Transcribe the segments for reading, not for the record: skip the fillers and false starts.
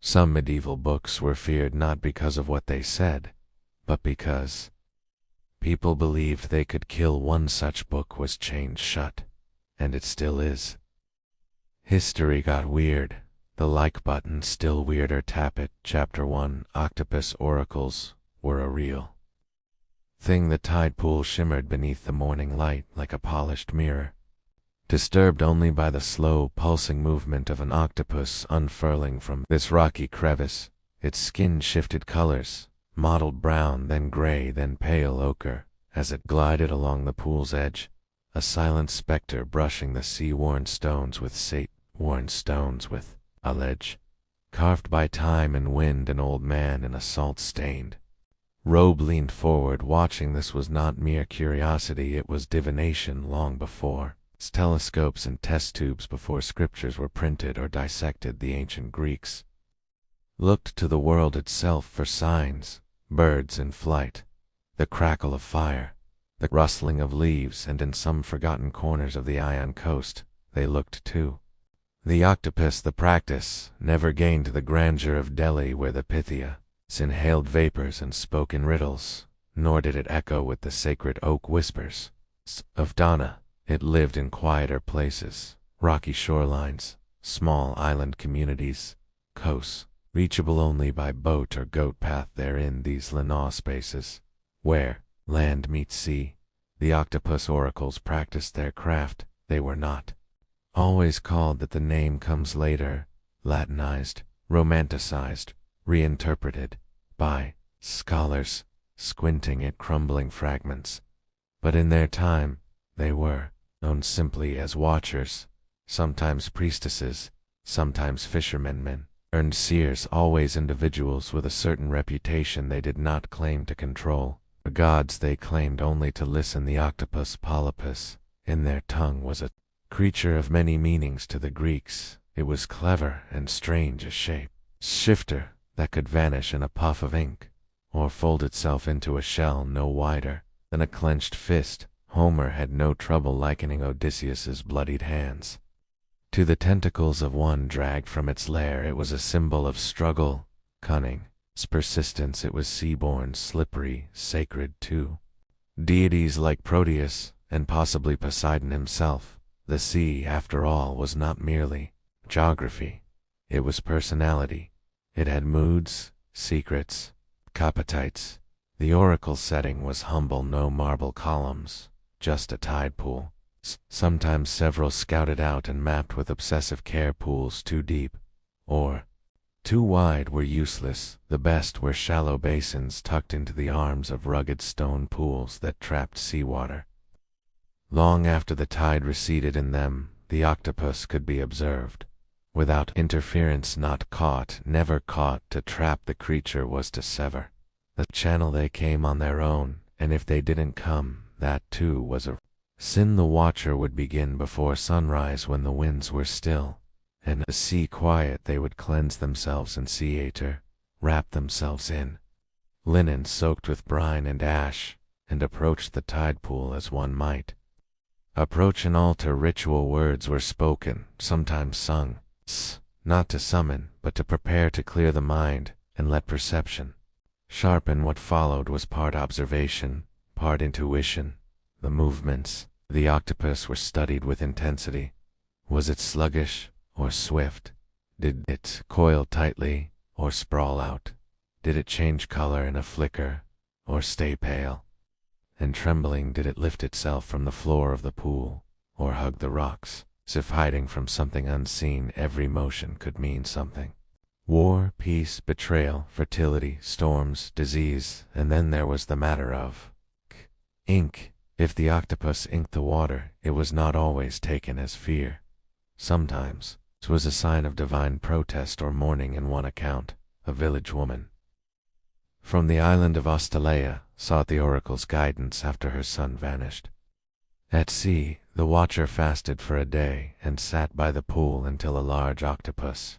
Some medieval books were feared not because of what they said, but because people believed they could kill. One such book was chained shut, and it still is. History got weird. The like button still weirder. Tap it. Chapter 1. Octopus oracles were a real thing. The tide pool shimmered beneath the morning light like a polished mirror, disturbed only by the slow, pulsing movement of an octopus unfurling from this rocky crevice. Its skin shifted colors, mottled brown, then gray, then pale ochre, as it glided along the pool's edge, a silent specter brushing the sea-worn stones with a ledge, carved by time and wind. An old man in a salt-stained robe leaned forward, watching. This was not mere curiosity, it was divination. Long before telescopes and test tubes, before scriptures were printed or dissected, the ancient Greeks looked to the world itself for signs: birds in flight, the crackle of fire, the rustling of leaves, and in some forgotten corners of the Ion coast they looked too. The octopus, the practice, never gained the grandeur of Delhi, where the Pythia inhaled vapors and spoke in riddles, nor did it echo with the sacred oak whispers of Dana. It lived in quieter places, rocky shorelines, small island communities, coasts, reachable only by boat or goat path. There in these linear spaces, where land meets sea, the octopus oracles practiced their craft. They were not always called that. The name comes later, Latinized, romanticized, reinterpreted by scholars, squinting at crumbling fragments. But in their time, they were known simply as watchers, sometimes priestesses, sometimes fishermen, earned seers, always individuals with a certain reputation they did not claim to control, the gods they claimed only to listen. The octopus, polypus, in their tongue, was a creature of many meanings to the Greeks. It was clever and strange, a shape shifter that could vanish in a puff of ink, or fold itself into a shell no wider than a clenched fist. Homer had no trouble likening Odysseus's bloodied hands to the tentacles of one dragged from its lair. It was a symbol of struggle, cunning, persistence. It was sea-born, slippery, sacred too. Deities like Proteus, and possibly Poseidon himself. The sea, after all, was not merely geography. It was personality. It had moods, secrets, appetites. The oracle setting was humble, no marble columns, just a tide pool. Sometimes several scouted out and mapped with obsessive care. Pools too deep or too wide were useless. The best were shallow basins tucked into the arms of rugged stone pools that trapped seawater. Long after the tide receded in them, the octopus could be observed, without interference, not caught, never caught. To trap the creature was to sever the channel. They came on their own, and if they didn't come, that too was a sin. The watcher would begin before sunrise, when the winds were still and the sea quiet. They would cleanse themselves in sea ether, wrap themselves in linen soaked with brine and ash, and approach the tide pool as one might approach an altar. Ritual words were spoken, sometimes sung, not to summon, but to prepare, to clear the mind and let perception sharpen. What followed was part observation, part intuition. The movements of the octopus were studied with intensity. Was it sluggish or swift? Did it coil tightly or sprawl out? Did it change color in a flicker or stay pale and trembling? Did it lift itself from the floor of the pool or hug the rocks, as if hiding from something unseen? Every motion could mean something. War, peace, betrayal, fertility, storms, disease. And then there was the matter of ink. If the octopus inked the water, it was not always taken as fear. Sometimes it was a sign of divine protest or mourning. In one account, a village woman from the island of Australia sought the oracle's guidance after her son vanished. At sea, the watcher fasted for a day and sat by the pool until a large octopus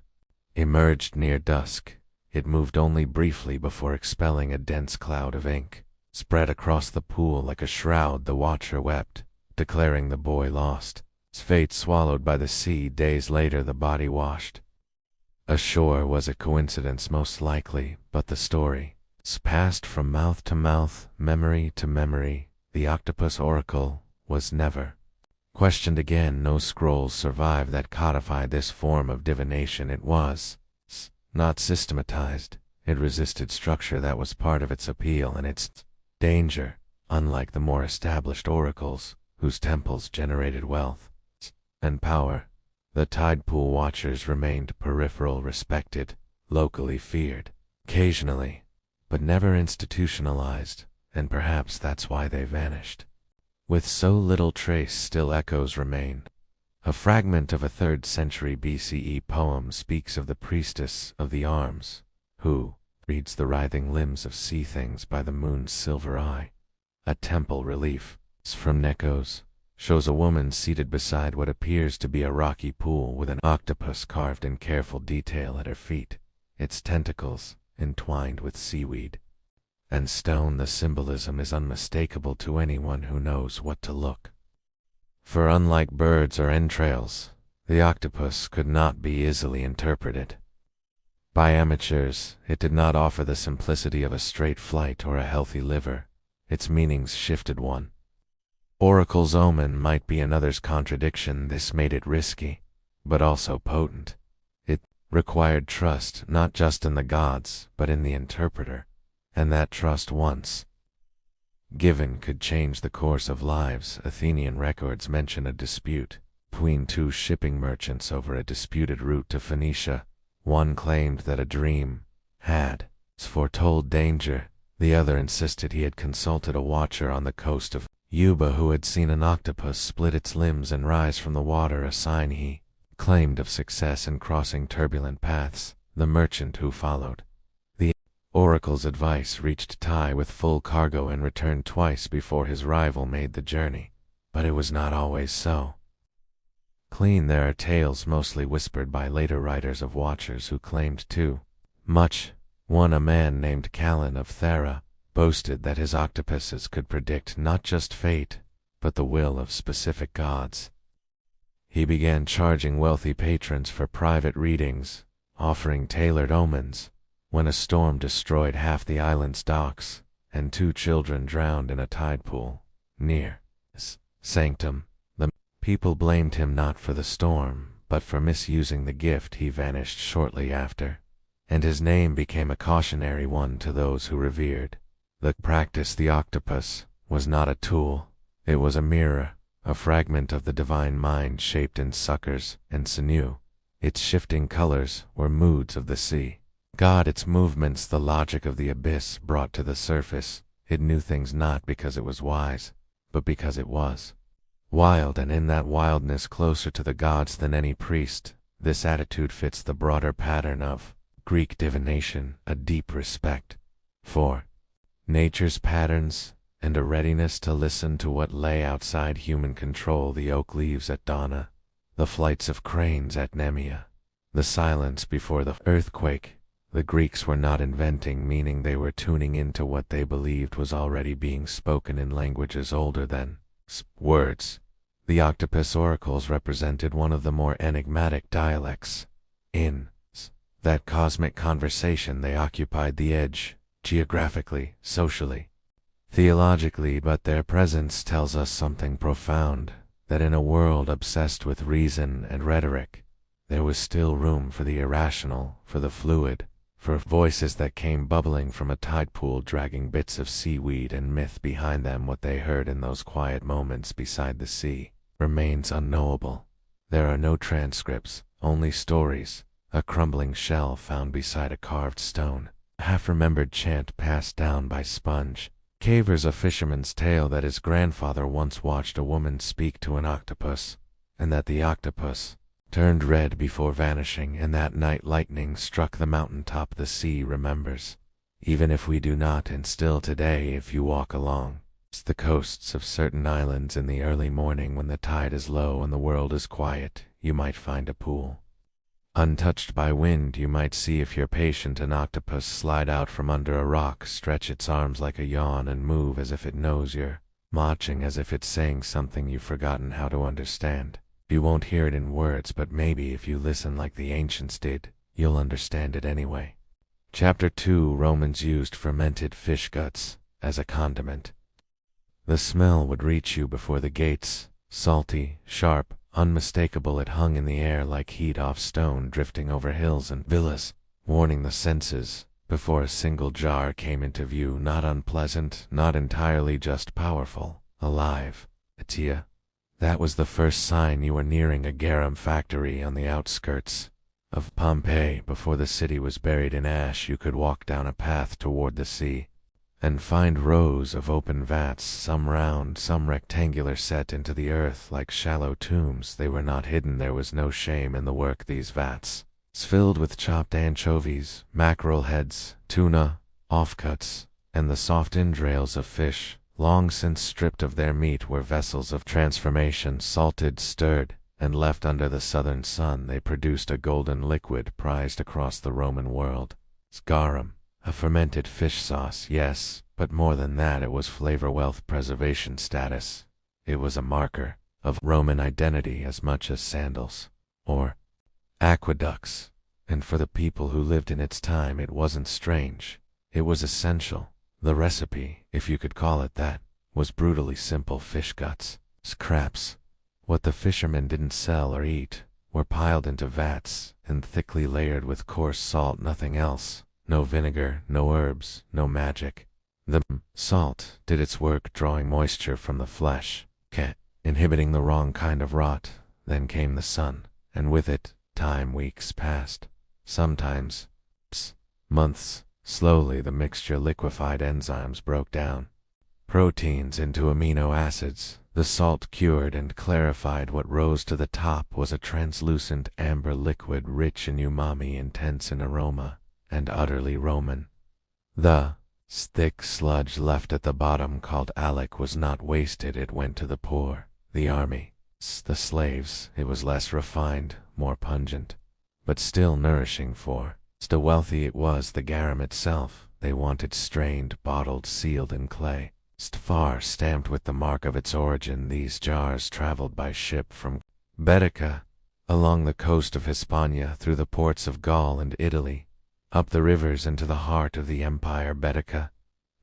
emerged near dusk. It moved only briefly before expelling a dense cloud of ink, spread across the pool like a shroud. The watcher wept, declaring the boy lost, his fate swallowed by the sea. Days later, the body washed ashore was a coincidence most likely, but the story passed from mouth to mouth, memory to memory. The octopus oracle was never questioned again. No scrolls survive that codified this form of divination. It was not systematized. It resisted structure. That was part of its appeal and its danger. Unlike the more established oracles, whose temples generated wealth and power, the tide pool watchers remained peripheral, respected, locally feared, occasionally, but never institutionalized, and perhaps that's why they vanished. With so little trace, still echoes remain. A fragment of a 3rd century BCE poem speaks of the priestess of the arms, who reads the writhing limbs of sea things by the moon's silver eye. A temple relief from Nekos shows a woman seated beside what appears to be a rocky pool with an octopus carved in careful detail at her feet, its tentacles entwined with seaweed and stone. The symbolism is unmistakable to anyone who knows what to look for. Unlike birds or entrails, the octopus could not be easily interpreted by amateurs. It did not offer the simplicity of a straight flight or a healthy liver. Its meanings shifted. One oracle's omen might be another's contradiction. This made it risky, but also potent. It required trust, not just in the gods, but in the interpreter, and that trust, once given, could change the course of lives. Athenian records mention a dispute between 2 shipping merchants over a disputed route to Phoenicia. One claimed that a dream had foretold danger. The other insisted he had consulted a watcher on the coast of Euba who had seen an octopus split its limbs and rise from the water, a sign, he claimed, of success in crossing turbulent paths. The merchant who followed the oracle's advice reached Ty with full cargo and returned twice before his rival made the journey. But it was not always so clean. There are tales, mostly whispered by later writers, of watchers who claimed too much. One, a man named Callan of Thera, boasted that his octopuses could predict not just fate, but the will of specific gods. He began charging wealthy patrons for private readings, offering tailored omens. When a storm destroyed half the island's docks, and 2 children drowned in a tide pool near his sanctum, the people blamed him not for the storm, but for misusing the gift. He vanished shortly after, and his name became a cautionary one to those who revered the practice. The octopus was not a tool. It was a mirror, a fragment of the divine mind shaped in suckers and sinew. Its shifting colors were moods of the sea god, its movements the logic of the abyss brought to the surface. It knew things not because it was wise, but because it was wild, and in that wildness closer to the gods than any priest. This attitude fits the broader pattern of Greek divination, a deep respect for nature's patterns and a readiness to listen to what lay outside human control. The oak leaves at Donna, the flights of cranes at Nemea, the silence before the earthquake. The Greeks were not inventing meaning, they were tuning into what they believed was already being spoken in languages older than words. The octopus oracles represented one of the more enigmatic dialects. In that cosmic conversation they occupied the edge, geographically, socially, theologically, but their presence tells us something profound, that in a world obsessed with reason and rhetoric, there was still room for the irrational, for the fluid, for voices that came bubbling from a tide pool, dragging bits of seaweed and myth behind them. What they heard in those quiet moments beside the sea remains unknowable. There are no transcripts, only stories, a crumbling shell found beside a carved stone, a half-remembered chant passed down by Sponge. Cavers, a fisherman's tale that his grandfather once watched a woman speak to an octopus, and that the octopus turned red before vanishing, and that night lightning struck the mountaintop. The sea remembers, even if we do not, and still today, if you walk along the coasts of certain islands in the early morning when the tide is low and the world is quiet, you might find a pool untouched by wind. You might see, if you're patient, an octopus slide out from under a rock, stretch its arms like a yawn, and move as if it knows you're watching, as if it's saying something you've forgotten how to understand. You won't hear it in words, but maybe if you listen like the ancients did, you'll understand it anyway. Chapter 2. Romans used fermented fish guts as a condiment. The smell would reach you before the gates, salty, sharp, unmistakable. It hung in the air like heat off stone drifting over hills and villas, warning the senses before a single jar came into view. Not unpleasant, not entirely, just powerful, alive. Atia. That was the first sign you were nearing a garum factory on the outskirts of Pompeii. Before the city was buried in ash, you could walk down a path toward the sea and find rows of open vats, some round, some rectangular, set into the earth like shallow tombs. They were not hidden. There was no shame in the work. These vats, filled with chopped anchovies, mackerel heads, tuna, offcuts, and the soft entrails of fish, long since stripped of their meat, were vessels of transformation. Salted, stirred, and left under the southern sun, they produced a golden liquid prized across the Roman world. Garum. A fermented fish sauce, yes, but more than that, it was flavor, wealth, preservation status. It was a marker of Roman identity as much as sandals or aqueducts. And for the people who lived in its time, it wasn't strange. It was essential. The recipe, if you could call it that, was brutally simple. Fish guts, scraps, what the fishermen didn't sell or eat, were piled into vats and thickly layered with coarse salt. Nothing else. No vinegar, no herbs, no magic. The salt did its work, drawing moisture from the flesh, inhibiting the wrong kind of rot. Then came the sun, and with it, time. Weeks passed, sometimes months. Slowly the mixture liquefied. Enzymes broke down proteins into amino acids. The salt cured and clarified. What rose to the top was a translucent amber liquid, rich in umami, intense in aroma, and utterly Roman. The thick sludge left at the bottom, called alec, was not wasted. It went to the poor, the army, the slaves. It was less refined, more pungent, but still nourishing for the wealthy. It was the garum itself they wanted, strained, bottled, sealed in clay, far stamped with the mark of its origin. These jars traveled by ship from Baetica, along the coast of Hispania, through the ports of Gaul and Italy, up the rivers into the heart of the empire. Baetica,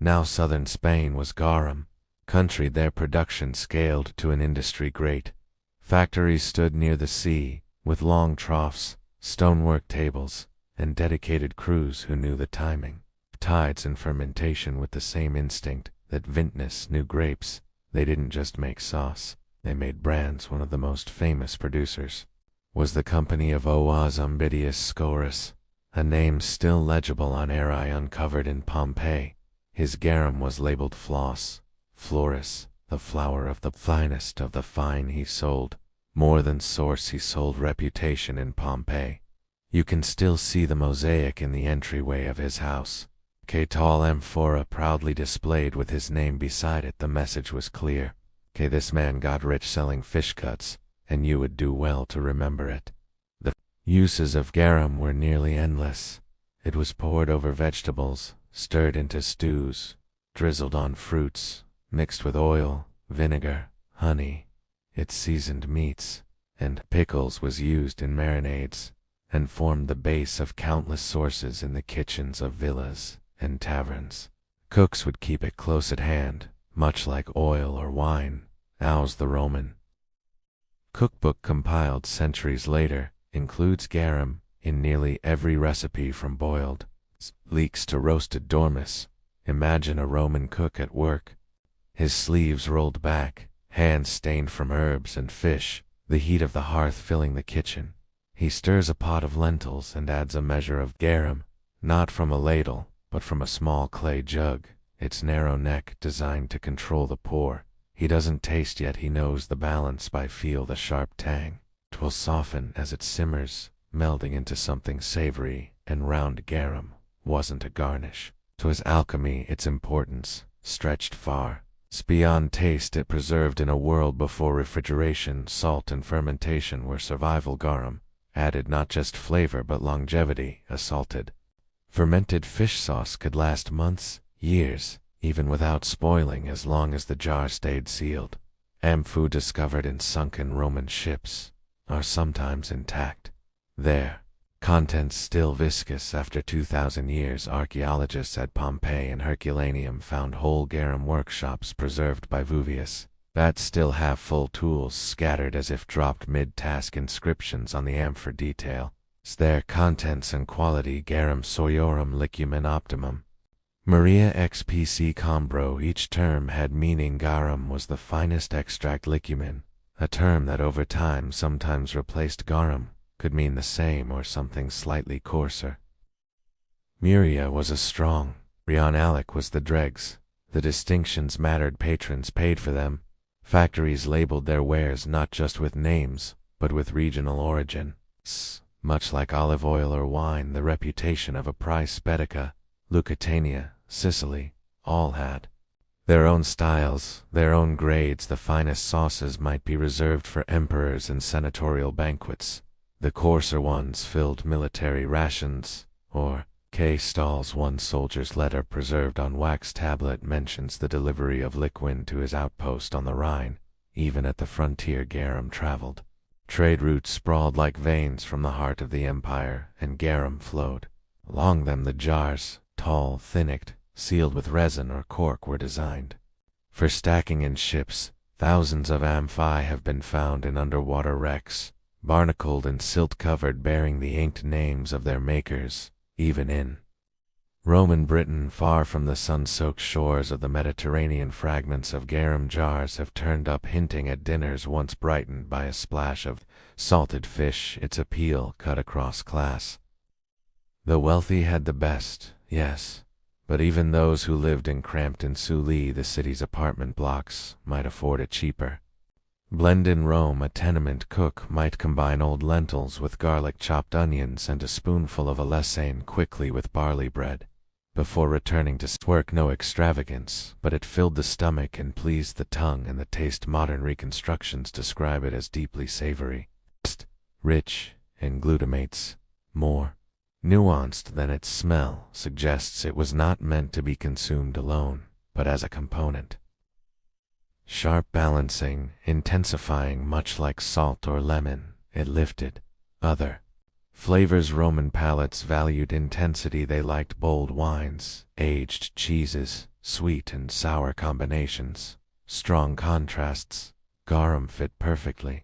now southern Spain, was garum country. Their production scaled to an industry great. Factories stood near the sea, with long troughs, stonework tables, and dedicated crews who knew the timing of tides and fermentation with the same instinct that vintners knew grapes. They didn't just make sauce, they made brands. One of the most famous producers was the company of Oaz Umbidius Scourus, a name still legible on aeri uncovered in Pompeii. His garum was labeled Floss, Floris, the flower of the finest of the fine. He sold more than source, he sold reputation in Pompeii. You can still see the mosaic in the entryway of his house. Tall amphora proudly displayed with his name beside it. The message was clear. This man got rich selling fish guts, and you would do well to remember it. The uses of garum were nearly endless. It was poured over vegetables, stirred into stews, drizzled on fruits, mixed with oil, vinegar, honey. It seasoned meats, and pickles, was used in marinades, and formed the base of countless sources in the kitchens of villas and taverns. Cooks would keep it close at hand, much like oil or wine. Ours, the Roman cookbook compiled centuries later, includes garum in nearly every recipe, from boiled leeks to roasted dormice. Imagine a Roman cook at work, his sleeves rolled back, hands stained from herbs and fish, the heat of the hearth filling the kitchen. He stirs a pot of lentils and adds a measure of garum, not from a ladle, but from a small clay jug, its narrow neck designed to control the pour. He doesn't taste yet, he knows the balance by feel, the sharp tang. 'Twill soften as it simmers, melding into something savory and round. Garum wasn't a garnish. 'Twas alchemy. Its importance stretched far beyond taste. It preserved in a world before refrigeration, salt, and fermentation were survival. Garum added not just flavor but longevity. A salted, fermented fish sauce could last months, years, even without spoiling, as long as the jar stayed sealed. Amphorae discovered in sunken Roman ships are sometimes intact. Their Contents still viscous after 2,000 years. Archaeologists at Pompeii and Herculaneum found whole garum workshops preserved by Vuvius. Bats still have full tools scattered as if dropped mid-task. Inscriptions on the amphor detail their contents and quality. Garum soriorum licumen optimum. Maria XPC Combro. Each term had meaning. Garum was the finest extract. Licumen, a term that over time sometimes replaced garum, could mean the same or something slightly coarser. Muria was a strong. Rionalic was the dregs. The distinctions mattered. Patrons paid for them. Factories labeled their wares not just with names, but with regional origin. Much like olive oil or wine, the reputation of a price. Baetica, Lusitania, Sicily, all had their own styles, their own grades. The finest sauces might be reserved for emperors and senatorial banquets. The coarser ones filled military rations, or stalls. One soldier's letter preserved on wax tablet mentions the delivery of liquid to his outpost on the Rhine. Even at the frontier garum traveled. Trade routes sprawled like veins from the heart of the empire, and garum flowed. Along them the jars, tall, thin-necked, sealed with resin or cork, were designed for stacking in ships. Thousands of amphi have been found in underwater wrecks, barnacled and silt-covered, bearing the inked names of their makers. Even in Roman Britain, far from the sun-soaked shores of the Mediterranean, fragments of garum jars have turned up, hinting at dinners once brightened by a splash of salted fish. Its appeal cut across class. The wealthy had the best, yes, but even those who lived in cramped and Sully, the city's apartment blocks, might afford it cheaper. Blend in Rome, a tenement cook might combine old lentils with garlic, chopped onions, and a spoonful of alessane quickly with barley bread, before returning to work. No extravagance, but it filled the stomach and pleased the tongue and the taste. Modern reconstructions describe it as deeply savory, rich in glutamates, more nuanced than its smell suggests. It was not meant to be consumed alone, but as a component. Sharp balancing, intensifying, much like salt or lemon, it lifted other flavors. Roman palates valued intensity. They liked bold wines, aged cheeses, sweet and sour combinations, strong contrasts. Garum fit perfectly,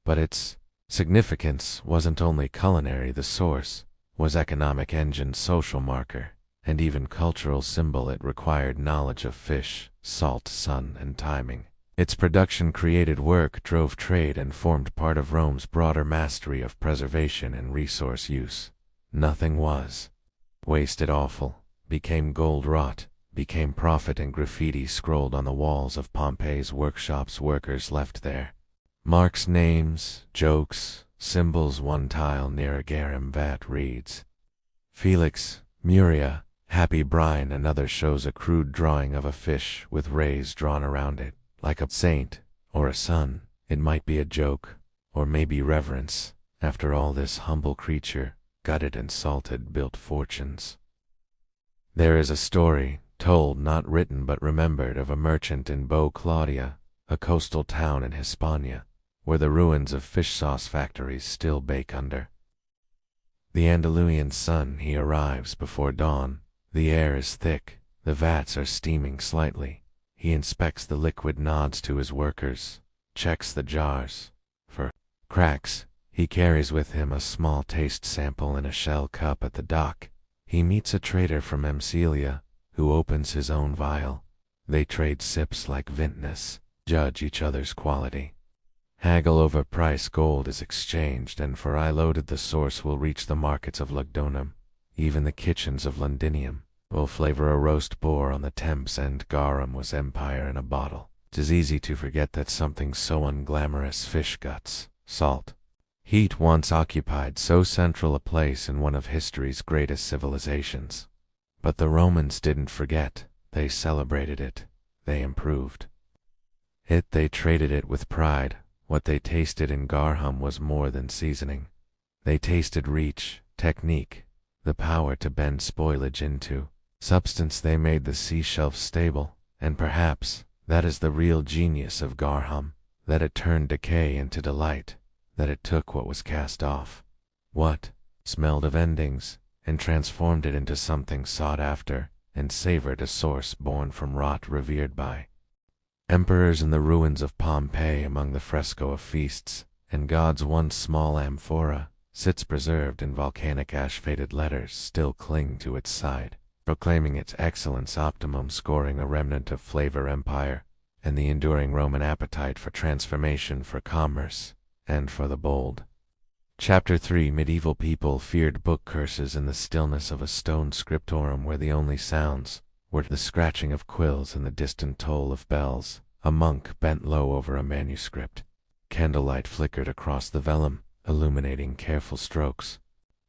but its significance wasn't only culinary. The source was economic engine, social marker, and even cultural symbol. It required knowledge of fish, salt, sun, and timing. Its production created work, drove trade, and formed part of Rome's broader mastery of preservation and resource use. Nothing was wasted. Offal became gold wrought, became profit, and graffiti scrolled on the walls of Pompeii's workshops. Workers left there marks, names, jokes, symbols. One tile near a garum vat reads, Felix, Muria, happy brine. Another shows a crude drawing of a fish with rays drawn around it, like a saint or a sun. It might be a joke, or maybe reverence. After all, this humble creature, gutted and salted, built fortunes. There is a story, told, not written but remembered, of a merchant in Bo Claudia, a coastal town in Hispania, where the ruins of fish sauce factories still bake under the Andalusian sun. He arrives before dawn. The air is thick, the vats are steaming slightly. He inspects the liquid, nods to his workers, checks the jars for cracks. He carries with him a small taste sample in a shell cup. At the dock, he meets a trader from Emcelia, who opens his own vial. They trade sips like vintners, judge each other's quality, haggle over price. Gold is exchanged, and for I loaded the source will reach the markets of Lugdunum. Even the kitchens of Londinium will flavor a roast boar on the Thames. And garum was empire in a bottle. 'Tis easy to forget that something so unglamorous, fish guts, salt, heat, once occupied so central a place in one of history's greatest civilizations. But the Romans didn't forget. They celebrated it. They improved it. They traded it with pride. What they tasted in garum was more than seasoning. They tasted reach, technique, the power to bend spoilage into substance. They made the sea shelf stable, and perhaps that is the real genius of garum, that it turned decay into delight, that it took what was cast off, what smelled of endings, and transformed it into something sought after, and savored a source born from rot revered by emperors in the ruins of Pompeii among the fresco of feasts, and God's once small amphora sits preserved in volcanic ash-faded letters still cling to its side, proclaiming its excellence optimum, scoring a remnant of flavor empire, and the enduring Roman appetite for transformation, for commerce, and for the bold. Chapter 3. Medieval people feared book curses in the stillness of a stone scriptorum where the only sounds were the scratching of quills and the distant toll of bells. A monk bent low over a manuscript. Candlelight flickered across the vellum, illuminating careful strokes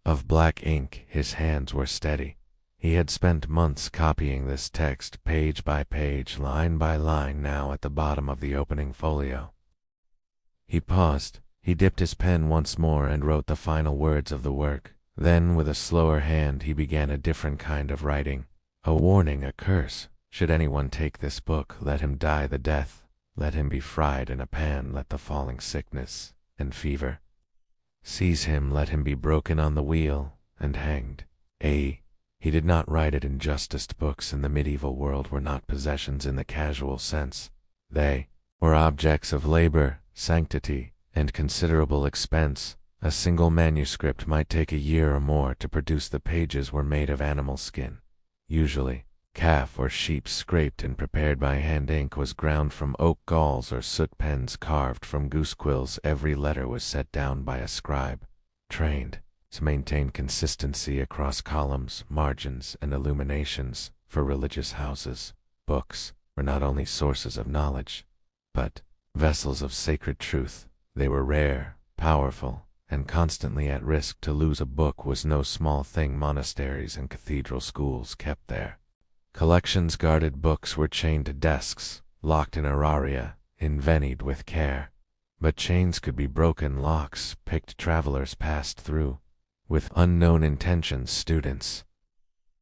of black ink. His hands were steady. He had spent months copying this text, page by page, line by line. Now at the bottom of the opening folio, he paused. He dipped his pen once more and wrote the final words of the work. Then, with a slower hand, he began a different kind of writing. A warning, a curse. Should anyone take this book, let him die the death. Let him be fried in a pan. Let the falling sickness and fever seize him. Let him be broken on the wheel and hanged. He did not write it in justice. Books in the medieval world were not possessions in the casual sense. They were objects of labor, sanctity, and considerable expense. A single manuscript might take a year or more to produce. The pages were made of animal skin, usually calf or sheep, scraped and prepared by hand. Ink was ground from oak galls or soot, pens carved from goose quills. Every letter was set down by a scribe, trained to maintain consistency across columns, margins, and illuminations. For religious houses, books were not only sources of knowledge, but vessels of sacred truth. They were rare, powerful, and constantly at risk. To lose a book was no small thing. Monasteries and cathedral schools kept their collections guarded. Books were chained to desks, locked in auraria, envenomed with care. But chains could be broken. Locks picked. Travelers passed through with unknown intentions. Students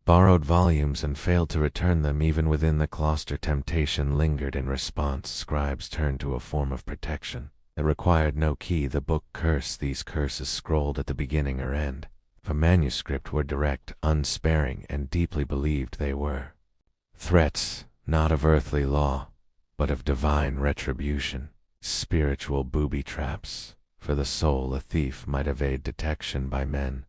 borrowed volumes and failed to return them. Even within the cloister, temptation lingered. In response, scribes turned to a form of protection that required no key: the book curse. These curses, scrolled at the beginning or end of a manuscript, were direct, unsparing, and deeply believed. They were threats, not of earthly law, but of divine retribution. Spiritual booby traps for the soul. A thief might evade detection by men,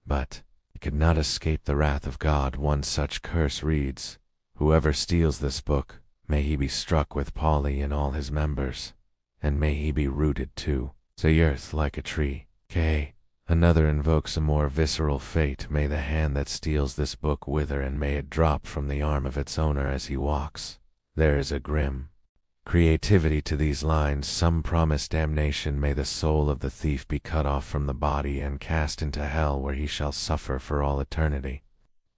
but he could not escape the wrath of God. One such curse reads, "Whoever steals this book, may he be struck with Polly and all his members, and may he be rooted to the earth like a tree." Another invokes a more visceral fate: "May the hand that steals this book wither, and may it drop from the arm of its owner as he walks." There is a grim creativity to these lines. Some promise damnation: "May the soul of the thief be cut off from the body and cast into hell, where he shall suffer for all eternity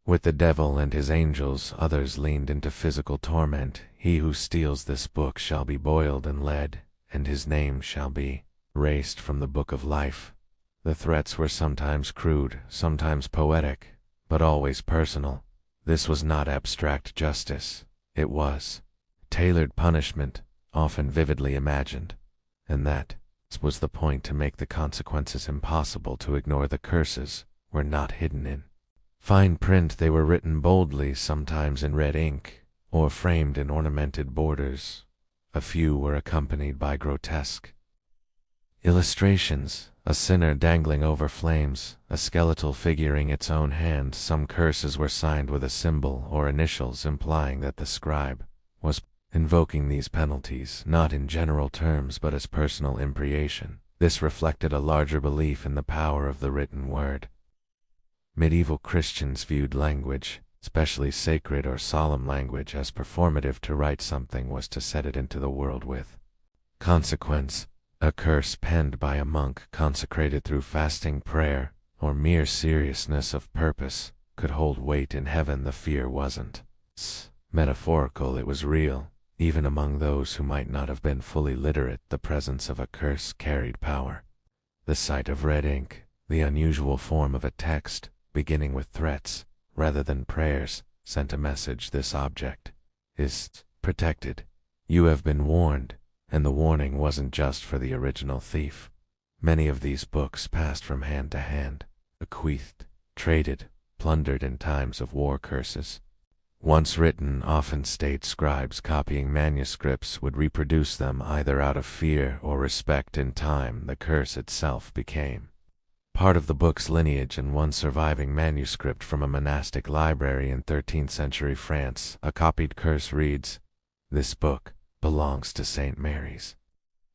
with the devil and his angels." Others leaned into physical torment: "He who steals this book shall be boiled in lead, and his name shall be erased from the book of life." The threats were sometimes crude, sometimes poetic, but always personal. This was not abstract justice. It was tailored punishment, often vividly imagined. And that was the point: to make the consequences impossible to ignore. The curses were not hidden in fine print. They were written boldly, sometimes in red ink, or framed in ornamented borders. A few were accompanied by grotesque illustrations: a sinner dangling over flames, a skeletal figuring its own hand. Some curses were signed with a symbol or initials, implying that the scribe was invoking these penalties, not in general terms but as personal imprecation. This reflected a larger belief in the power of the written word. Medieval Christians viewed language, especially sacred or solemn language, as performative. To write something was to set it into the world with consequence. A curse penned by a monk, consecrated through fasting, prayer, or mere seriousness of purpose, could hold weight in heaven. The fear wasn't metaphorical, it was real. Even among those who might not have been fully literate, the presence of a curse carried power. The sight of red ink, the unusual form of a text, beginning with threats rather than prayers, sent a message: this object is protected. You have been warned. And the warning wasn't just for the original thief. Many of these books passed from hand to hand, bequeathed, traded, plundered in times of war. Curses, once written, often state scribes copying manuscripts would reproduce them either out of fear or respect. In time, the curse itself became part of the book's lineage, and one surviving manuscript from a monastic library in 13th century France, a copied curse reads, "This book belongs to St. Mary's.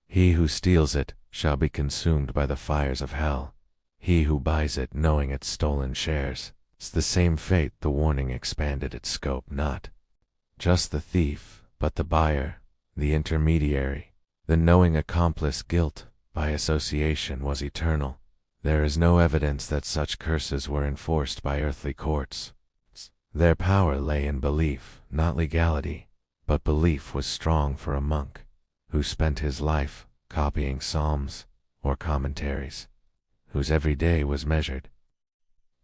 He who steals it shall be consumed by the fires of hell. He who buys it knowing its stolen shares, it's the same fate." The warning expanded its scope, not just the thief, but the buyer, the intermediary, the knowing accomplice. Guilt, by association, was eternal. There is no evidence that such curses were enforced by earthly courts. Their power lay in belief, not legality, but belief was strong for a monk who spent his life copying psalms or commentaries, whose every day was measured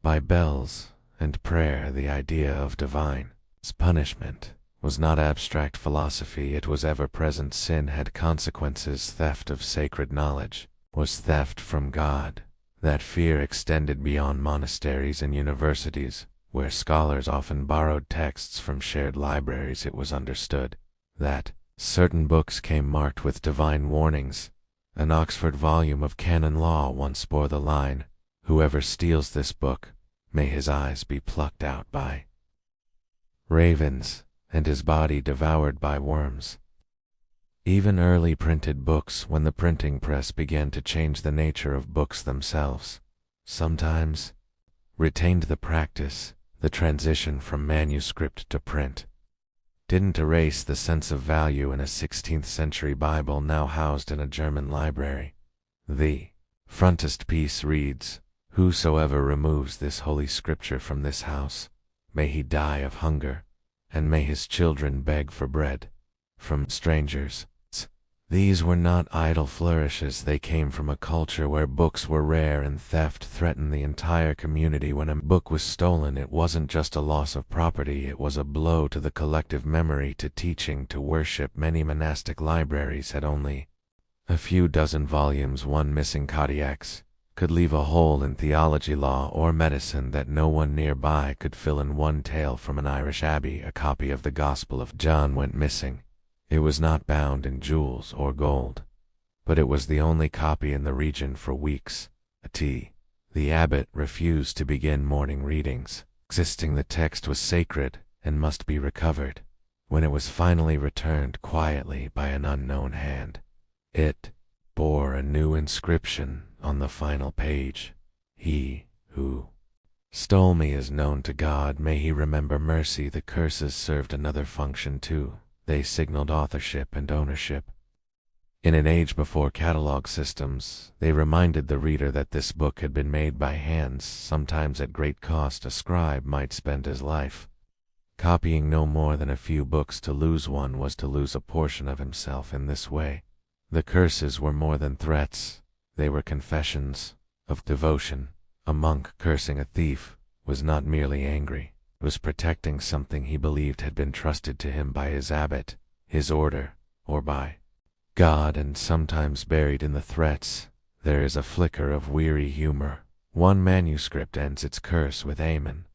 by bells and prayer. The idea of divine punishment was not abstract philosophy, it was ever-present. Sin had consequences. Theft of sacred knowledge was theft from God. That fear extended beyond monasteries and universities, where scholars often borrowed texts from shared libraries. It was understood that certain books came marked with divine warnings. An Oxford volume of canon law once bore the line, "Whoever steals this book, may his eyes be plucked out by ravens, and his body devoured by worms." Even early printed books, when the printing press began to change the nature of books themselves, sometimes retained the practice. The transition from manuscript to print didn't erase the sense of value in a 16th century Bible now housed in a German library. The frontispiece reads, "Whosoever removes this holy scripture from this house, may he die of hunger, and may his children beg for bread from strangers." These were not idle flourishes. They came from a culture where books were rare and theft threatened the entire community. When a book was stolen, it wasn't just a loss of property, it was a blow to the collective memory, to teaching, to worship. Many monastic libraries had only a few dozen volumes. One missing Codex could leave a hole in theology, law, or medicine that no one nearby could fill. In one tale from an Irish abbey, a copy of the Gospel of John went missing. It was not bound in jewels or gold, but it was the only copy in the region for weeks. The abbot refused to begin morning readings, insisting the text was sacred and must be recovered. When it was finally returned quietly by an unknown hand, it bore a new inscription on the final page. "He who stole me is known to God. May he remember mercy." The curses served another function too. They signaled authorship and ownership. In an age before catalog systems, they reminded the reader that this book had been made by hands, sometimes at great cost. A scribe might spend his life copying no more than a few books. To lose one was to lose a portion of himself. In this way, the curses were more than threats. They were confessions of devotion. A monk cursing a thief was not merely angry. Was protecting something he believed had been trusted to him by his abbot, his order, or by God. And sometimes buried in the threats, there is a flicker of weary humor. One manuscript ends its curse with "Amen.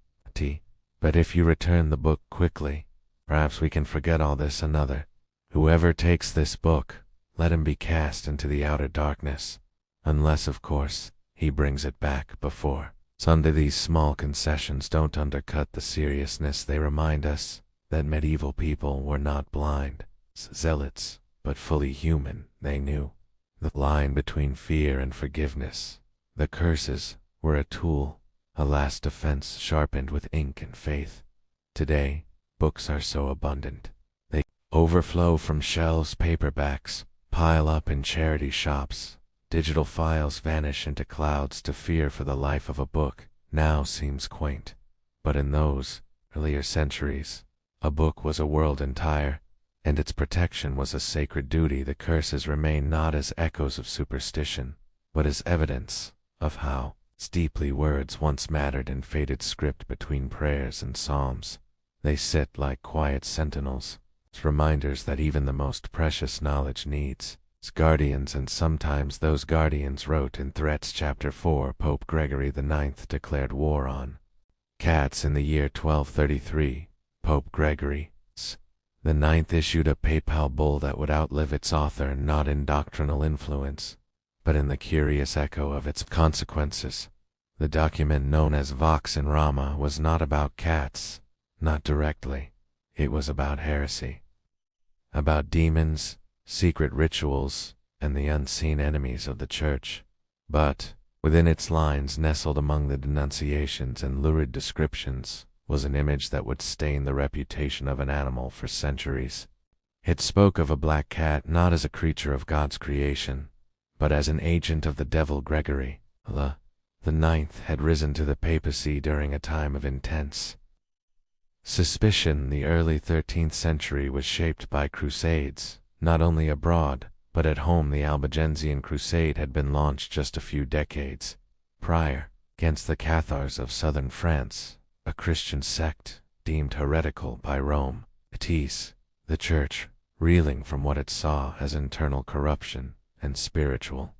But if you return the book quickly, perhaps we can forget all this." Another, "Whoever takes this book, let him be cast into the outer darkness, unless, of course, he brings it back before." Under these small concessions don't undercut the seriousness. They remind us that medieval people were not blind zealots, but fully human. They knew the line between fear and forgiveness. The curses were a tool, a last defense sharpened with ink and faith. Today, books are so abundant. They overflow from shelves, paperbacks pile up in charity shops. Digital files vanish into clouds. To fear for the life of a book now seems quaint, but in those earlier centuries, a book was a world entire, and its protection was a sacred duty. The curses remain not as echoes of superstition, but as evidence of how deeply words once mattered in faded script between prayers and psalms. They sit like quiet sentinels, reminders that even the most precious knowledge needs guardians, and sometimes those guardians wrote in Threats chapter 4. Pope Gregory IX declared war on cats in the year 1233. Pope Gregory IX issued a papal bull that would outlive its author, not in doctrinal influence, but in the curious echo of its consequences. The document known as Vox in Rama was not about cats, not directly. It was about heresy, about demons, secret rituals, and the unseen enemies of the Church. But, within its lines, nestled among the denunciations and lurid descriptions, was an image that would stain the reputation of an animal for centuries. It spoke of a black cat not as a creature of God's creation, but as an agent of the devil. Gregory the Ninth had risen to the papacy during a time of intense suspicion. The early 13th century was shaped by crusades, not only abroad, but at home. The Albigensian Crusade had been launched just a few decades prior, against the Cathars of southern France, a Christian sect deemed heretical by Rome. The Church, reeling from what it saw as internal corruption and spiritual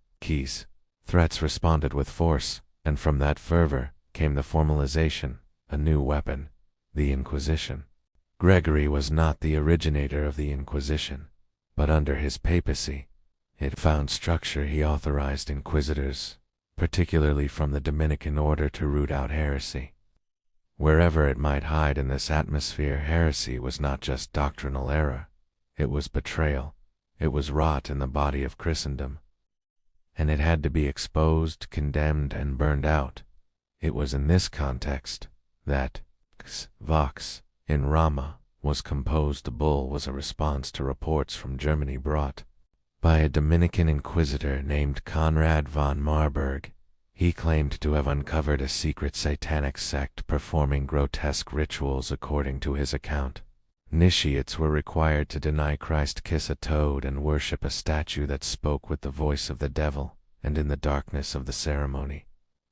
threats, responded with force, and from that fervor came the formalization, a new weapon, the Inquisition. Gregory was not the originator of the Inquisition, but under his papacy, it found structure. He authorized inquisitors, particularly from the Dominican order, to root out heresy wherever it might hide in this atmosphere. Heresy was not just doctrinal error, it was betrayal. It was wrought in the body of Christendom, and it had to be exposed, condemned, and burned out. It was in this context that Vox in Rama was composed. The bull was a response to reports from Germany brought by a Dominican inquisitor named Conrad von Marburg. He claimed to have uncovered a secret satanic sect performing grotesque rituals. According to his account, initiates were required to deny Christ, kiss a toad, and worship a statue that spoke with the voice of the devil, and in the darkness of the ceremony,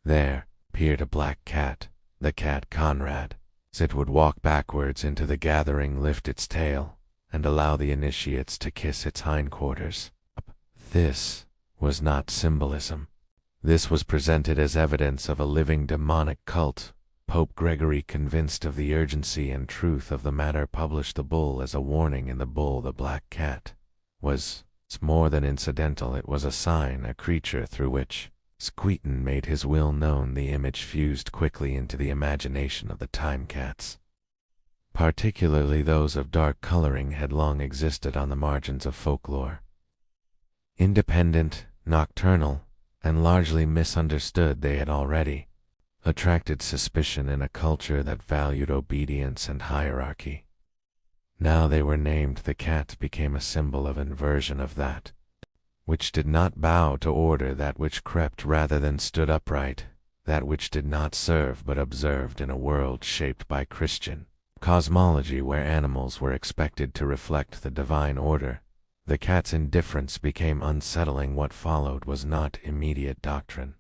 there appeared a black cat, the cat Conrad. It would walk backwards into the gathering, lift its tail, and allow the initiates to kiss its hindquarters. This was not symbolism. This was presented as evidence of a living demonic cult. Pope Gregory, convinced of the urgency and truth of the matter, published the bull as a warning. In the bull, the black cat was more than incidental. It was a sign, a creature through which Squeaton made his will known. The image fused quickly into the imagination of the time cats, particularly those of dark coloring, had long existed on the margins of folklore. Independent, nocturnal, and largely misunderstood, they had already attracted suspicion in a culture that valued obedience and hierarchy. Now they were named. The cat became a symbol of inversion, of that which did not bow to order, that which crept rather than stood upright, that which did not serve but observed. In a world shaped by Christian cosmology, where animals were expected to reflect the divine order, the cat's indifference became unsettling. What followed was not immediate doctrine,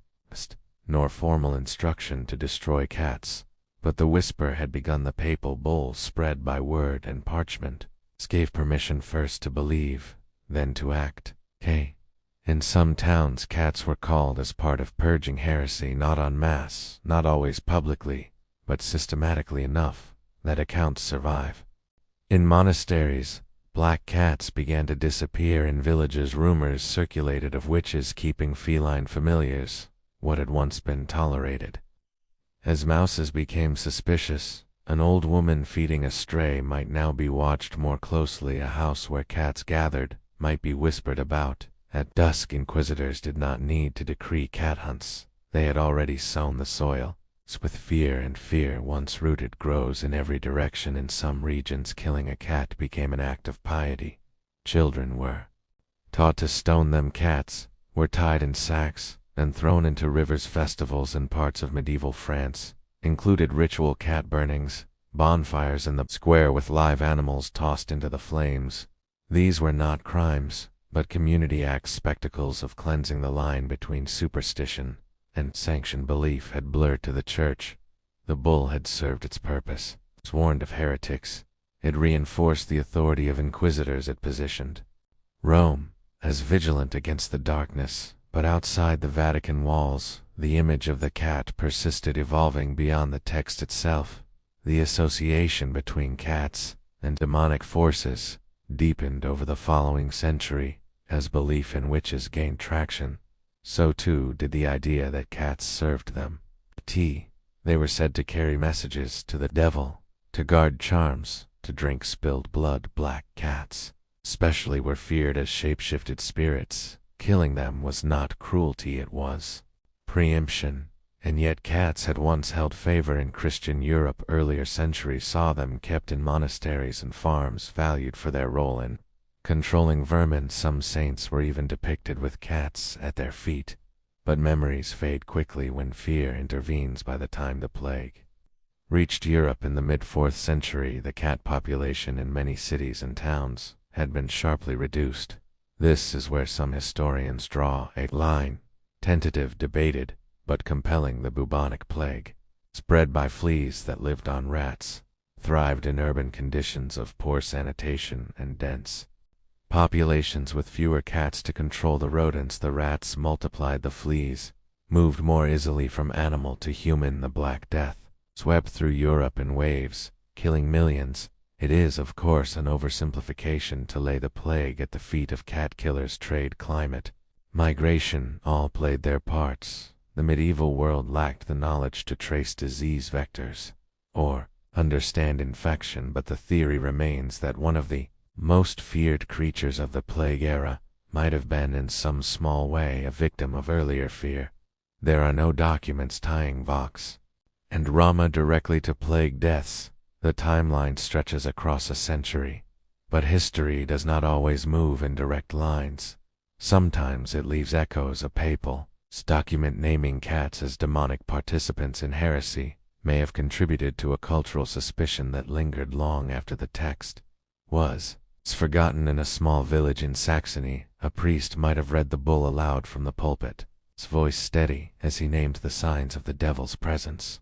nor formal instruction to destroy cats, but the whisper had begun. The papal bull, spread by word and parchment, gave permission first to believe, then to act. In some towns, cats were called as part of purging heresy, not en masse, not always publicly, but systematically enough that accounts survive. In monasteries, black cats began to disappear. In villages, rumors circulated of witches keeping feline familiars, what had once been tolerated. As mouses became suspicious, an old woman feeding a stray might now be watched more closely. A house where cats gathered might be whispered about. At dusk, inquisitors did not need to decree cat hunts. They had already sown the soil. With fear, and fear, once rooted, grows in every direction. In some regions, killing a cat became an act of piety. Children were taught to stone them. Cats were tied in sacks and thrown into rivers. Festivals in parts of medieval France included ritual cat burnings, bonfires in the square with live animals tossed into the flames. These were not crimes, but community acts. Spectacles of cleansing. The line between superstition and sanctioned belief had blurred to the Church. The bull had served its purpose. It warned of heretics. It reinforced the authority of inquisitors. It positioned Rome as vigilant against the darkness. But outside the Vatican walls, the image of the cat persisted, evolving beyond the text itself. The association between cats and demonic forces deepened over the following century. As belief in witches gained traction, so too did the idea that cats served them. They were said to carry messages to the devil, to guard charms, to drink spilled blood. Black cats especially were feared as shape-shifted spirits. Killing them was not cruelty, it was preemption. And yet cats had once held favor in Christian Europe. Earlier centuries saw them kept in monasteries and farms, valued for their role in controlling vermin. Some saints were even depicted with cats at their feet. But memories fade quickly when fear intervenes. By the time the plague reached Europe in the mid-4th century, the cat population in many cities and towns had been sharply reduced. This is where some historians draw a line, tentative, debated, but compelling. The bubonic plague, spread by fleas that lived on rats, thrived in urban conditions of poor sanitation and dense populations with fewer cats to control the rodents. The rats multiplied, the fleas moved more easily from animal to human. The Black Death swept through Europe in waves, killing millions. It is, of course, an oversimplification to lay the plague at the feet of cat killers. Trade, climate, migration all played their parts. The medieval world lacked the knowledge to trace disease vectors or understand infection, but the theory remains that one of the most feared creatures of the plague era might have been in some small way a victim of earlier fear. There are no documents tying Vox and Rama directly to plague deaths. The timeline stretches across a century, but history does not always move in direct lines. Sometimes it leaves echoes. A papal document naming cats as demonic participants in heresy may have contributed to a cultural suspicion that lingered long after the text was forgotten. In a small village in Saxony, a priest might have read the bull aloud from the pulpit, his voice steady as he named the signs of the devil's presence.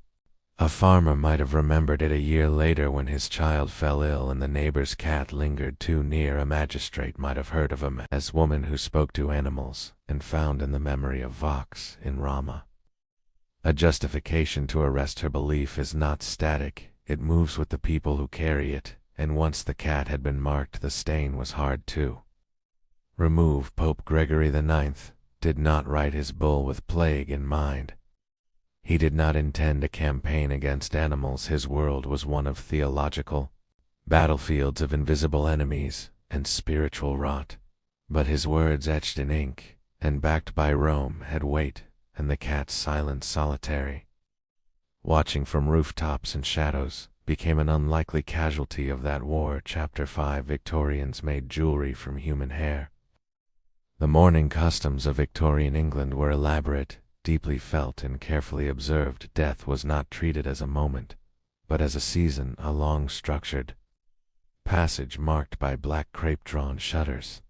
A farmer might have remembered it a year later when his child fell ill and the neighbor's cat lingered too near. A magistrate might have heard of him as woman who spoke to animals and found in the memory of Vox in Rama a justification to arrest. Her belief is not static, it moves with the people who carry it, and once the cat had been marked, the stain was hard to remove. Pope Gregory IX did not write his bull with plague in mind. He did not intend a campaign against animals. His world was one of theological battlefields, of invisible enemies and spiritual rot. But his words, etched in ink and backed by Rome, had weight, and the cat's silent, solitary watching from rooftops and shadows became an unlikely casualty of that war. Chapter 5. Victorians made jewelry from human hair. The mourning customs of Victorian England were elaborate, deeply felt, and carefully observed. Death was not treated as a moment, but as a season, a long structured passage marked by black crape-drawn shutters,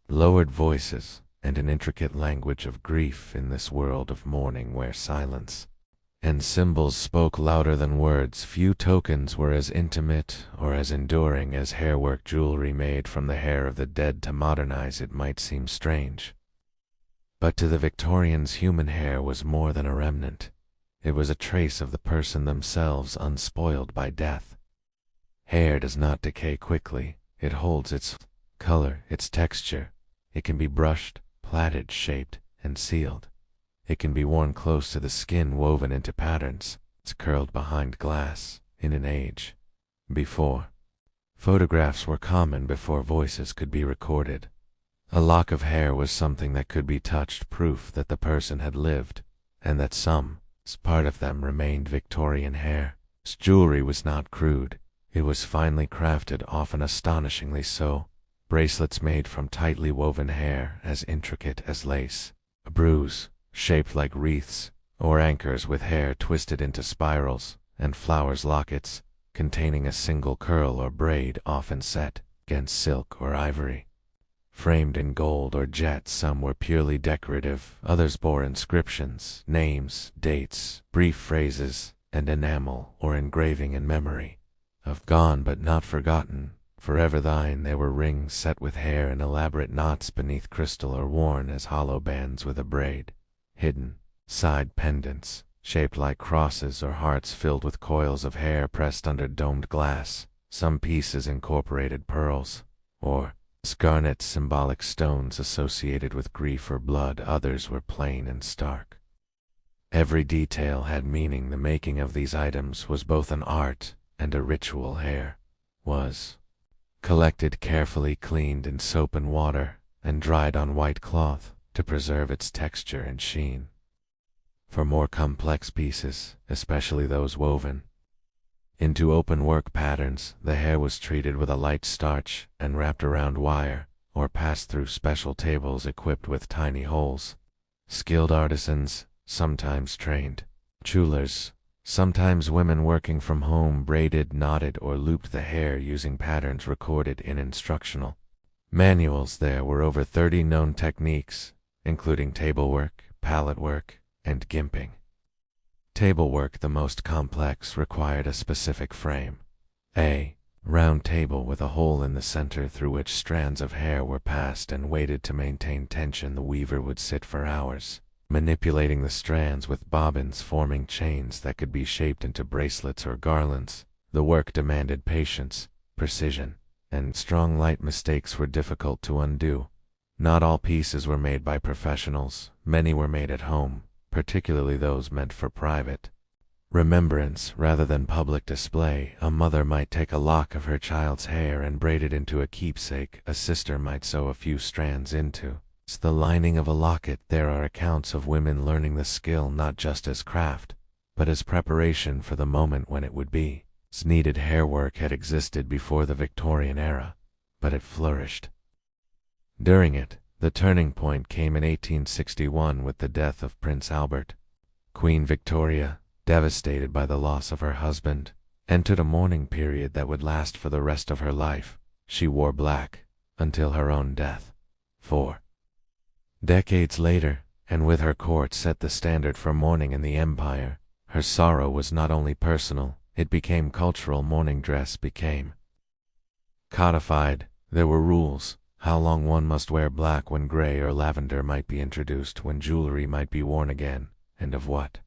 lowered voices, and an intricate language of grief. In this world of mourning where silence and symbols spoke louder than words, few tokens were as intimate or as enduring as hairwork, jewelry made from the hair of the dead. To modernize it might seem strange, but to the Victorians human hair was more than a remnant. It was a trace of the person themselves, unspoiled by death. Hair does not decay quickly. It holds its color, its texture. It can be brushed, plaited, shaped, and sealed. It can be worn close to the skin, woven into patterns. It's curled behind glass. In an age before photographs were common, before voices could be recorded, a lock of hair was something that could be touched, proof that the person had lived, and that some part of them remained. Victorian hair jewelry was not crude. It was finely crafted, often astonishingly so. Bracelets made from tightly woven hair, as intricate as lace. A bruise, shaped like wreaths, or anchors with hair twisted into spirals, and flowers, lockets, containing a single curl or braid, often set against silk or ivory, framed in gold or jet. Some were purely decorative, others bore inscriptions, names, dates, brief phrases, and enamel or engraving in memory of gone but not forgotten. Forever thine, there were rings set with hair in elaborate knots beneath crystal, or worn as hollow bands with a braid. Hidden side pendants, shaped like crosses or hearts filled with coils of hair pressed under domed glass. Some pieces incorporated pearls, or garnet symbolic stones associated with grief or blood. Others were plain and stark. Every detail had meaning. The making of these items was both an art and a ritual. Hair was collected carefully, cleaned in soap and water, and dried on white cloth to preserve its texture and sheen. For more complex pieces, especially those woven into open work patterns, the hair was treated with a light starch and wrapped around wire, or passed through special tables equipped with tiny holes. Skilled artisans, sometimes trained jewelers, sometimes women working from home, braided, knotted, or looped the hair using patterns recorded in instructional manuals. There were over 30 known techniques, including tablework, palette work, and gimping. Tablework, the most complex, required a specific frame. A round table with a hole in the center through which strands of hair were passed and weighted to maintain tension. The weaver would sit for hours, manipulating the strands with bobbins, forming chains that could be shaped into bracelets or garlands. The work demanded patience, precision, and strong light. Mistakes were difficult to undo. Not all pieces were made by professionals. Many were made at home, particularly those meant for private remembrance rather than public display. A mother might take a lock of her child's hair and braid it into a keepsake. A sister might sew a few strands into the lining of a locket. There are accounts of women learning the skill not just as craft, but as preparation for the moment when it would be needed. Hair work had existed before the Victorian era, but it flourished during it. The turning point came in 1861 with the death of Prince Albert. Queen Victoria, devastated by the loss of her husband, entered a mourning period that would last for the rest of her life. She wore black until her own death. 4 decades later, and with her court set the standard for mourning in the empire, her sorrow was not only personal, it became cultural. Mourning dress became codified. There were rules: how long one must wear black, when gray or lavender might be introduced, when jewelry might be worn again, and of what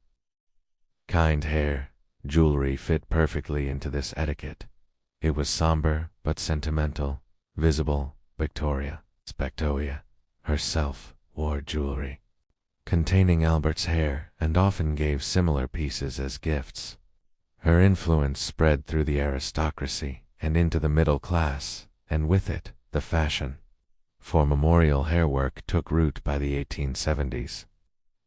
kind. Hair jewelry fit perfectly into this etiquette. It was somber but sentimental, visible. Victoria herself wore jewelry containing Albert's hair, and often gave similar pieces as gifts. Her influence spread through the aristocracy and into the middle class, and with it, the fashion for memorial hair work took root by the 1870s.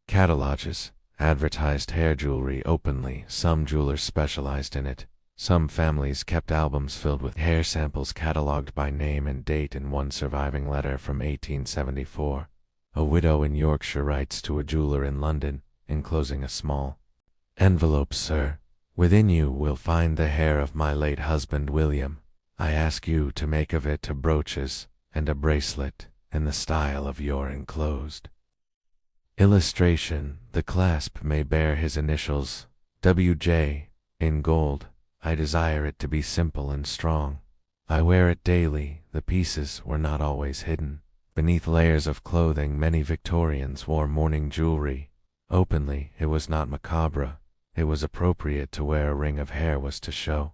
Catalogs advertised hair jewelry openly. Some jewelers specialized in it. Some families kept albums filled with hair samples cataloged by name and date. In one surviving letter from 1874, a widow in Yorkshire writes to a jeweler in London, enclosing a small envelope: "Sir, within you will find the hair of my late husband William. I ask you to make of it a brooches and a bracelet in the style of your enclosed illustration. The clasp may bear his initials, W.J., in gold. I desire it to be simple and strong. I wear it daily." The pieces were not always hidden beneath layers of clothing. Many Victorians wore mourning jewelry openly. It was not macabre. It was appropriate to wear. A ring of hair was to show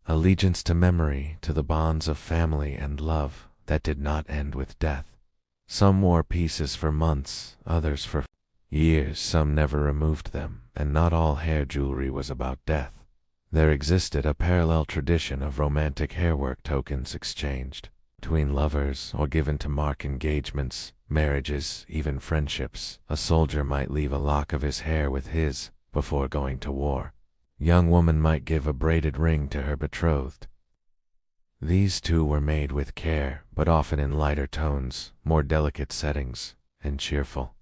allegiance to memory, to the bonds of family and love that did not end with death. Some wore pieces for months, others for years. Some never removed them, and not all hair jewelry was about death. There existed a parallel tradition of romantic hairwork, tokens exchanged between lovers or given to mark engagements, marriages, even friendships. A soldier might leave a lock of his hair with his before going to war. Young woman might give a braided ring to her betrothed. These too were made with care, but often in lighter tones, more delicate settings, and cheerful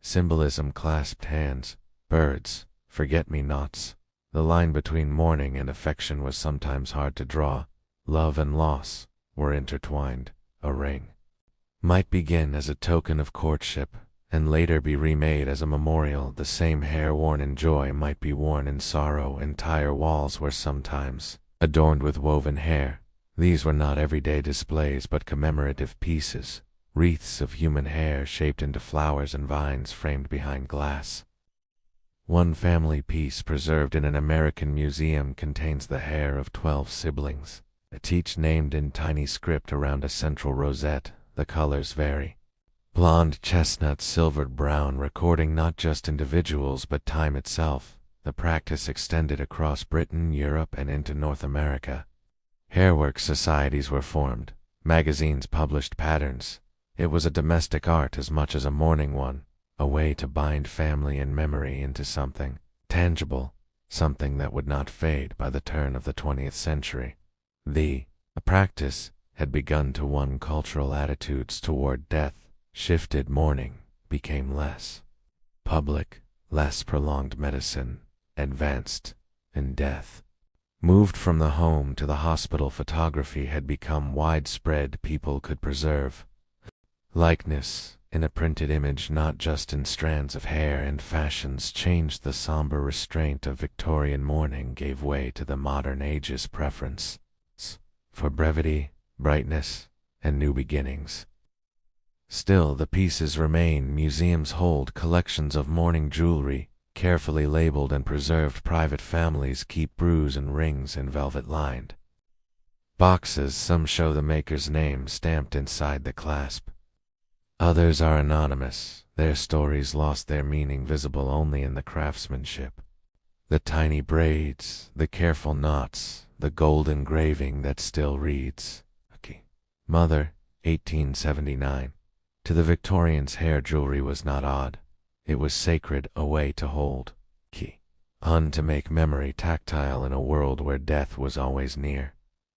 symbolism. Clasped hands, birds, forget-me-nots. The line between mourning and affection was sometimes hard to draw. Love and loss were intertwined. A ring might begin as a token of courtship, and later be remade as a memorial. The same hair worn in joy might be worn in sorrow. Entire walls were sometimes adorned with woven hair. These were not everyday displays but commemorative pieces, wreaths of human hair shaped into flowers and vines framed behind glass. One family piece preserved in an American museum contains the hair of 12 siblings, each named in tiny script around a central rosette. The colors vary: blonde, chestnut, silvered brown, recording not just individuals but time itself. The practice extended across Britain, Europe, and into North America. Hairwork societies were formed. Magazines published patterns. It was a domestic art as much as a mourning one, a way to bind family and memory into something tangible, something that would not fade by the turn of the 20th century. The practice had begun to warn cultural attitudes toward death, shifted. Mourning became less public, less prolonged. Medicine advanced, and death moved from the home to the hospital. Photography had become widespread. People could preserve likeness in a printed image, not just in strands of hair, and fashions changed. The somber restraint of Victorian mourning gave way to the modern age's preference for brevity, brightness, and new beginnings. Still, the pieces remain. Museums hold collections of mourning jewelry, carefully labeled and preserved. Private families keep brews and rings in velvet-lined boxes. Some show the maker's name stamped inside the clasp. Others are anonymous, their stories lost their meaning, visible only in the craftsmanship. The tiny braids, the careful knots, the gold engraving that still reads, Mother, 1879. To the Victorians, hair jewelry was not odd. It was sacred, a way to hold on, to make memory tactile in a world where death was always near.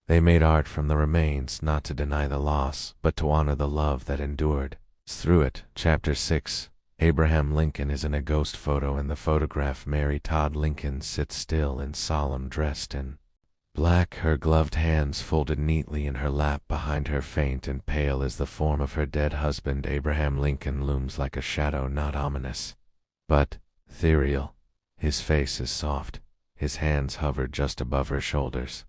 They made art from the remains, not to deny the loss, but to honor the love that endured through it. Chapter 6. Abraham Lincoln is in a ghost photo. In the photograph, Mary Todd Lincoln sits still and solemn, dressed in black, her gloved hands folded neatly in her lap behind her. Faint and pale is the form of her dead husband. Abraham Lincoln looms like a shadow, not ominous, but ethereal. His face is soft, his hands hover just above her shoulders.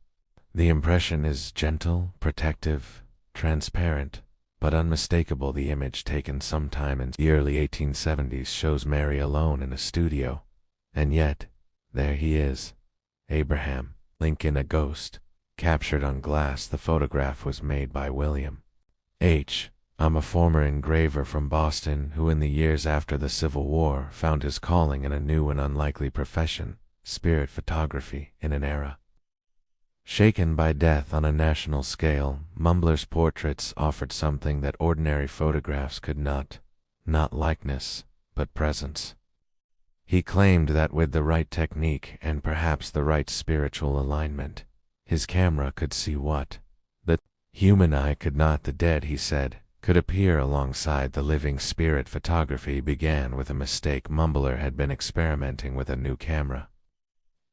The impression is gentle, protective, transparent, but unmistakable. The image, taken sometime in the early 1870s, shows Mary alone in a studio. And yet, there he is, Abraham Lincoln, a ghost, captured on glass. The photograph was made by William H. a former engraver from Boston, who in the years after the Civil War found his calling in a new and unlikely profession, spirit photography. In an era shaken by death on a national scale, Mumbler's portraits offered something that ordinary photographs could not likeness, but presence. He claimed that with the right technique and perhaps the right spiritual alignment, his camera could see what the human eye could not. The dead, he said, could appear alongside the living. Spirit photography began with a mistake. Mumbler had been experimenting with a new camera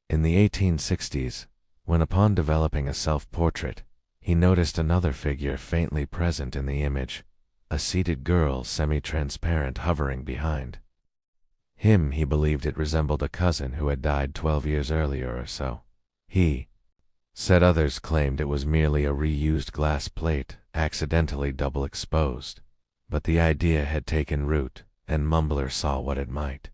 in the 1860s, when upon developing a self-portrait, he noticed another figure faintly present in the image, a seated girl, semi-transparent, hovering behind him. He believed it resembled a cousin who had died 12 years earlier or so. He said others claimed it was merely a reused glass plate, accidentally double exposed. But the idea had taken root, and Mumbler saw what it might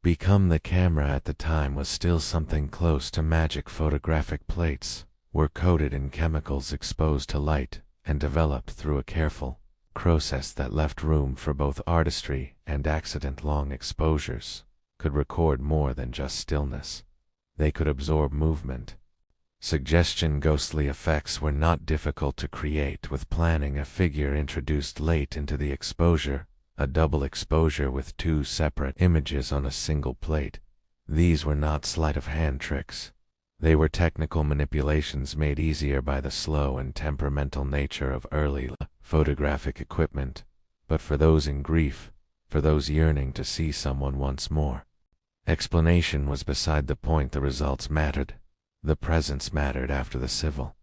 become. The camera at the time was still something close to magic. Photographic plates were coated in chemicals exposed to light and developed through a careful process that left room for both artistry and accident. Long exposures could record more than just stillness. They could absorb movement, suggestion. Ghostly effects were not difficult to create with planning. A figure introduced late into the exposure, a double exposure with two separate images on a single plate. These were not sleight of hand tricks. They were technical manipulations made easier by the slow and temperamental nature of early photographic equipment. But for those in grief, for those yearning to see someone once more, explanation was beside the point. The results mattered. The presence mattered. After the Civil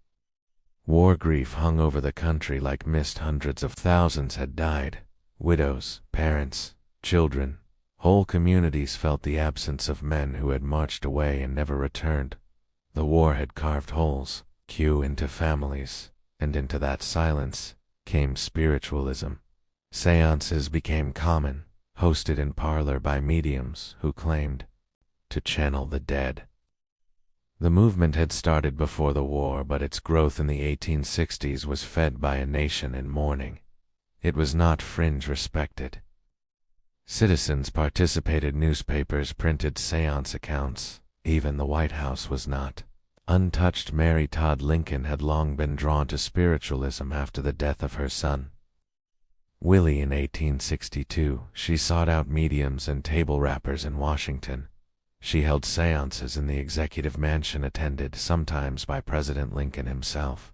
War, grief hung over the country like mist. Hundreds of thousands had died. Widows, parents, children, whole communities felt the absence of men who had marched away and never returned. The war had carved holes Q into families, and into that silence came spiritualism. Seances became common, hosted in parlor by mediums who claimed to channel the dead. The movement had started before the war, but its growth in the 1860s was fed by a nation in mourning. It was not fringe respected. Citizens participated, newspapers printed seance accounts. Even the White House was not untouched. Mary Todd Lincoln had long been drawn to spiritualism after the death of her son Willie in 1862. She sought out mediums and table rappers in Washington. She held seances in the executive mansion, attended sometimes by President Lincoln himself.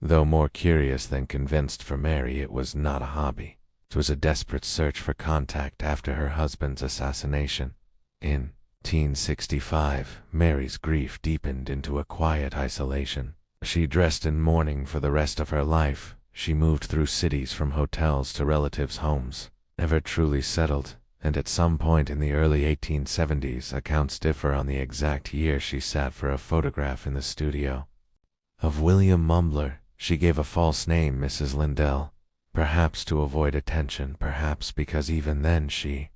Though more curious than convinced for Mary, it was not a hobby. It was a desperate search for contact after her husband's assassination. In 1865, Mary's grief deepened into a quiet isolation. She dressed in mourning for the rest of her life. She moved through cities, from hotels to relatives' homes, never truly settled. And at some point in the early 1870s, accounts differ on the exact year, she sat for a photograph in the studio of William Mumbler. She gave a false name, Mrs. Lindell, perhaps to avoid attention, perhaps because even then she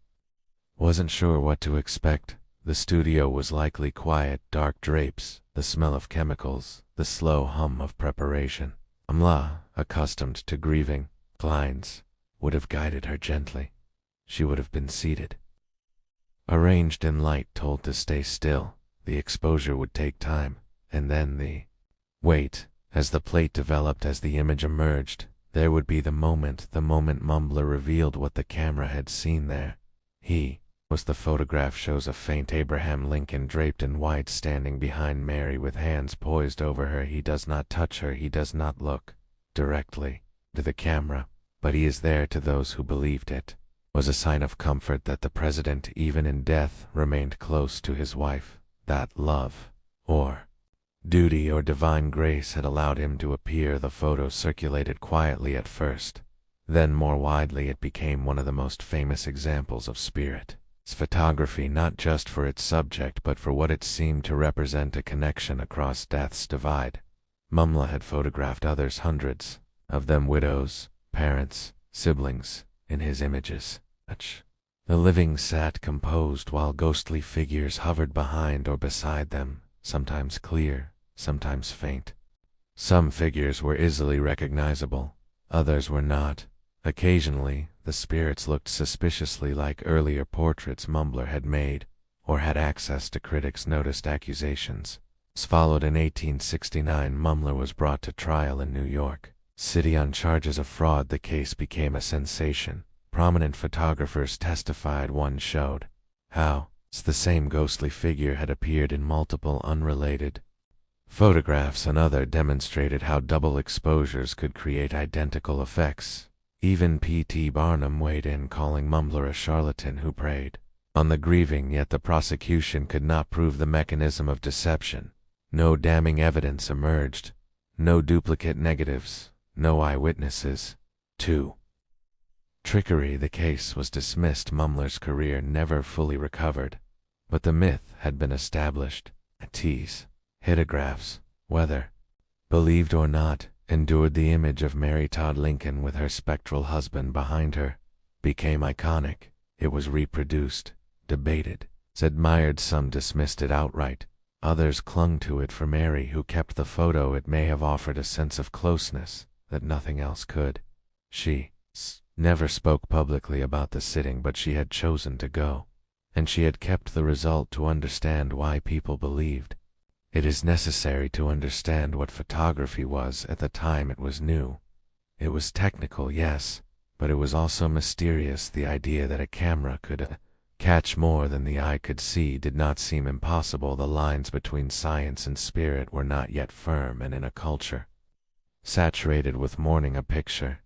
wasn't sure what to expect. The studio was likely quiet, dark drapes, the smell of chemicals, the slow hum of preparation. Amla, accustomed to grieving clients, would have guided her gently. She would have been seated, arranged in light, told to stay still. The exposure would take time, and then the wait. As the plate developed, as the image emerged, there would be the moment Mumbler revealed what the camera had seen there. He was the photograph shows a faint Abraham Lincoln draped in white, standing behind Mary with hands poised over her. He does not touch her, he does not look directly to the camera, but he is there to those who believed it was a sign of comfort that the president, even in death, remained close to his wife, that love, or duty, or divine grace had allowed him to appear. The photo circulated quietly at first. Then more widely it became one of the most famous examples of spirit's photography, not just for its subject but for what it seemed to represent, a connection across death's divide. Mumla had photographed others, hundreds of them, widows, parents, siblings, in his images. The living sat composed while ghostly figures hovered behind or beside them, sometimes clear, sometimes faint. Some figures were easily recognizable, others were not. Occasionally, the spirits looked suspiciously like earlier portraits Mumbler had made, or had access to. Critics noticed accusations. Followed in 1869, Mumbler was brought to trial in New York City on charges of fraud. The case became a sensation. Prominent photographers testified. One showed how the same ghostly figure had appeared in multiple unrelated photographs. Another demonstrated how double exposures could create identical effects. Even P.T. Barnum weighed in, calling Mumbler a charlatan who preyed on the grieving, yet the prosecution could not prove the mechanism of deception. No damning evidence emerged, no duplicate negatives, no eyewitnesses. 2. Trickery. The case was dismissed. Mumbler's career never fully recovered, but the myth had been established. T's hitographs, whether believed or not, endured. The image of Mary Todd Lincoln with her spectral husband behind her became iconic. It was reproduced, debated, admired. Some dismissed it outright. Others clung to it. For Mary, who kept the photo, it may have offered a sense of closeness that nothing else could. She never spoke publicly about the sitting, but she had chosen to go, and she had kept the result. To understand why people believed, it is necessary to understand what photography was. At the time it was new. It was technical, yes, but it was also mysterious. The idea that a camera could catch more than the eye could see did not seem impossible. The lines between science and spirit were not yet firm, and in a culture saturated with mourning, a picture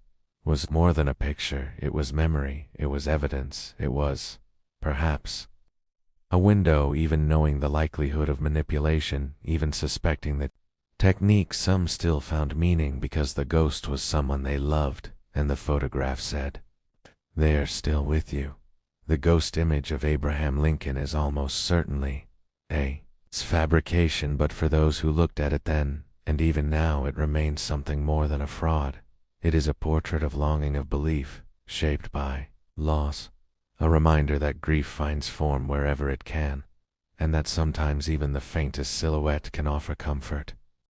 was more than a picture. It was memory, it was evidence, it was, perhaps, a window. Even knowing the likelihood of manipulation, even suspecting the technique, some still found meaning because the ghost was someone they loved, and the photograph said, "They are still with you." The ghost image of Abraham Lincoln is almost certainly a fabrication, but for those who looked at it then, and even now it remains something more than a fraud. It is a portrait of longing, of belief, shaped by loss, a reminder that grief finds form wherever it can, and that sometimes even the faintest silhouette can offer comfort.